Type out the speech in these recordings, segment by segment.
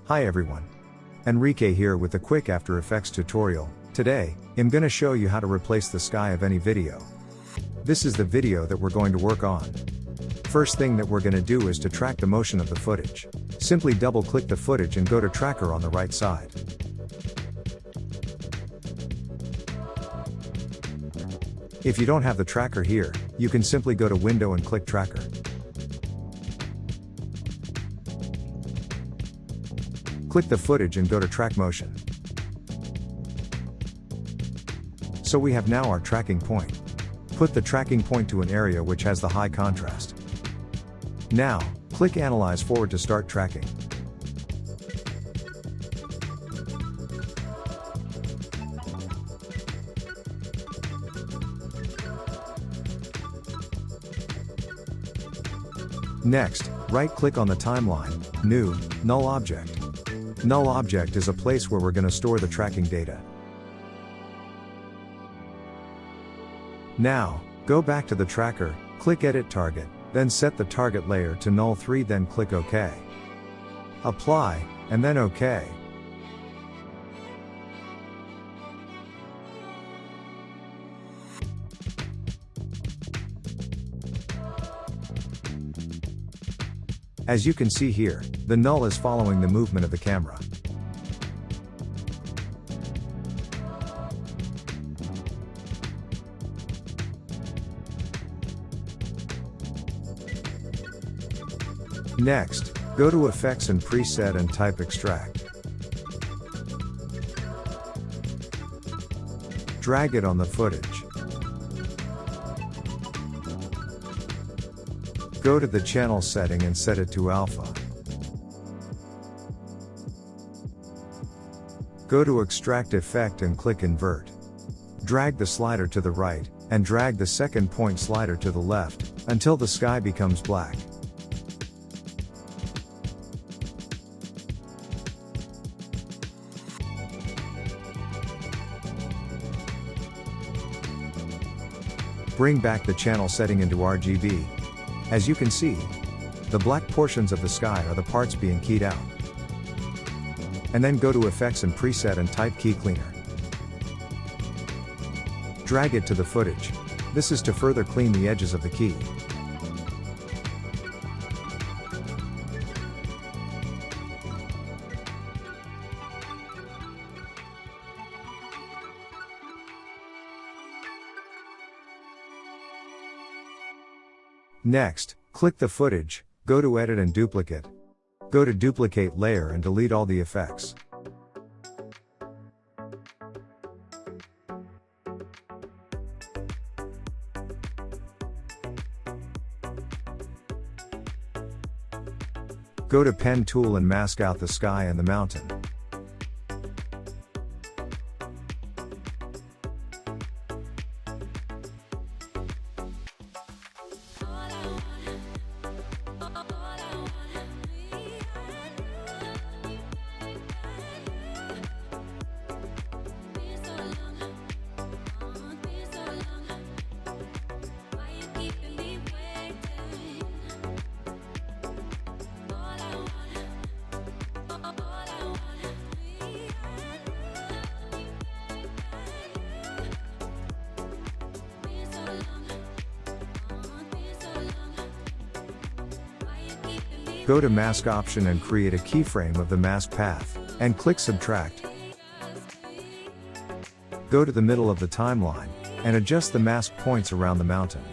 Hi everyone. Enrique here with a quick After Effects tutorial. Today, I'm gonna show you how to replace the sky of any video. This is the video that we're going to work on. First thing that we're gonna do is to track the motion of the footage. Simply double click the footage and go to Tracker on the right side. If you don't have the tracker here, you can simply go to Window and click Tracker. Click the footage and go to Track Motion. So we have now our tracking point. Put the tracking point to an area which has the high contrast. Now, click Analyze Forward to start tracking. Next, right-click on the timeline, New, Null Object. Null Object is a place where we're going to store the tracking data. Now, go back to the tracker, click Edit Target, then set the target layer to Null 3, then click OK. Apply, and then OK. As you can see here, the null is following the movement of the camera. Next, go to Effects and Preset and type Extract. Drag it on the footage. Go to the channel setting and set it to alpha. Go to Extract Effect and click Invert. Drag the slider to the right, and drag the second point slider to the left, until the sky becomes black. Bring back the channel setting into RGB. As you can see, the black portions of the sky are the parts being keyed out. And then go to Effects and Preset and type Key Cleaner. Drag it to the footage. This is to further clean the edges of the key. Next, click the footage, go to Edit and Duplicate. Go to Duplicate Layer and delete all the effects. Go to Pen Tool and mask out the sky and the mountain. Go to Mask option and create a keyframe of the mask path, and click Subtract. Go to the middle of the timeline, and adjust the mask points around the mountain.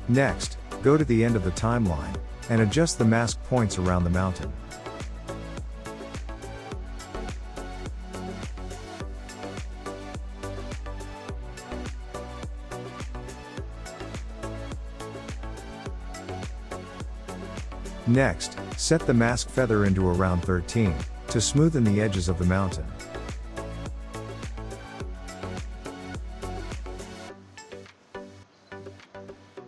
Next, go to the end of the timeline, and adjust the mask points around the mountain. Next, set the mask feather into around 13, to smoothen the edges of the mountain.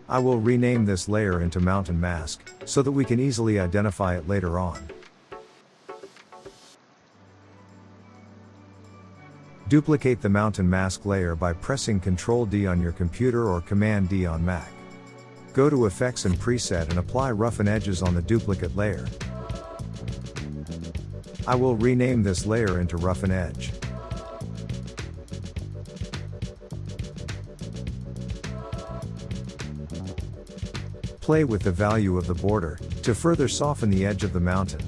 I will rename this layer into Mountain Mask, so that we can easily identify it later on. Duplicate the Mountain Mask layer by pressing Ctrl D on your computer or Command D on Mac. Go to Effects and Preset and apply Roughen Edges on the duplicate layer. I will rename this layer into Roughen Edge. Play with the value of the border, to further soften the edge of the mountain.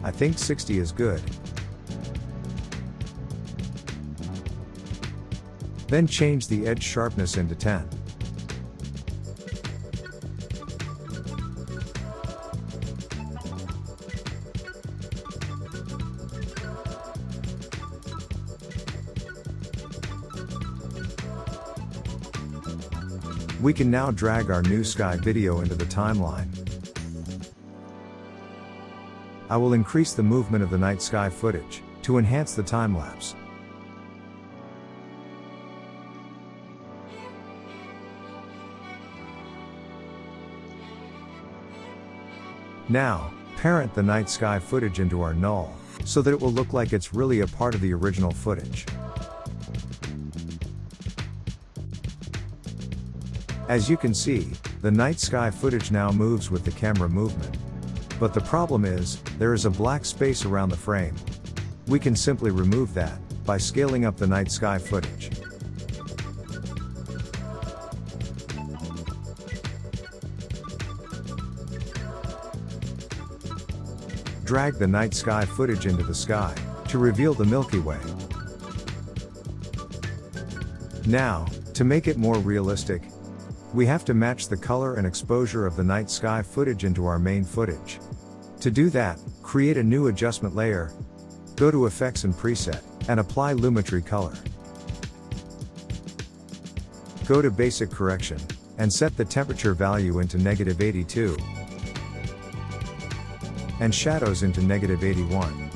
I think 60 is good. Then change the edge sharpness into 10. We can now drag our new sky video into the timeline. I will increase the movement of the night sky footage, to enhance the time-lapse. Now, parent the night sky footage into our null, so that it will look like it's really a part of the original footage. As you can see, the night sky footage now moves with the camera movement. But the problem is, there is a black space around the frame. We can simply remove that, by scaling up the night sky footage. Drag the night sky footage into the sky, to reveal the Milky Way. Now, to make it more realistic, we have to match the color and exposure of the night sky footage into our main footage. To do that, create a new adjustment layer, go to Effects and Preset, and apply Lumetri Color. Go to Basic Correction, and set the temperature value into -82, and shadows into -81.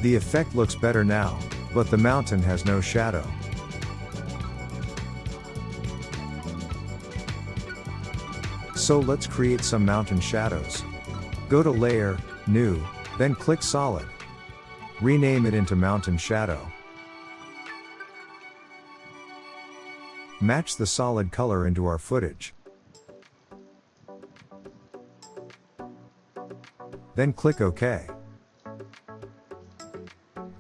The effect looks better now, but the mountain has no shadow. So let's create some mountain shadows. Go to Layer, New, then click Solid. Rename it into Mountain Shadow. Match the solid color into our footage. Then click OK.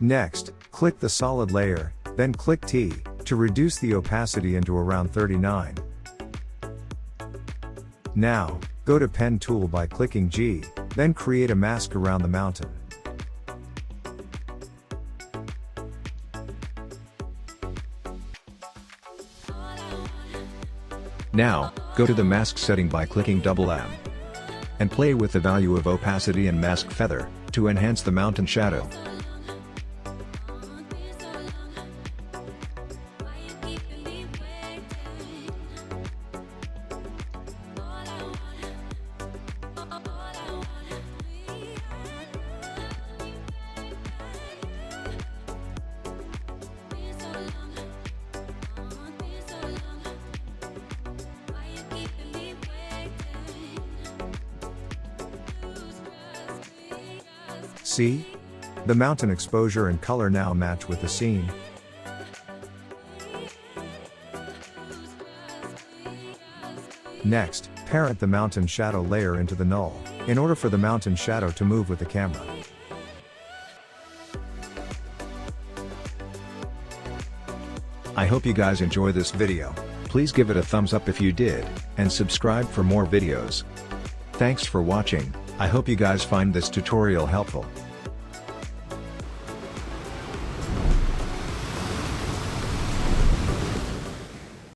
Next, click the solid layer, then click T, to reduce the opacity into around 39. Now, go to Pen tool by clicking G, then create a mask around the mountain. Now, go to the mask setting by clicking M, and play with the value of opacity and mask feather, to enhance the mountain shadow. See? The mountain exposure and color now match with the scene. Next, parent the mountain shadow layer into the null, in order for the mountain shadow to move with the camera. I hope you guys enjoy this video. Please give it a thumbs up if you did, and subscribe for more videos. Thanks for watching. I hope you guys find this tutorial helpful.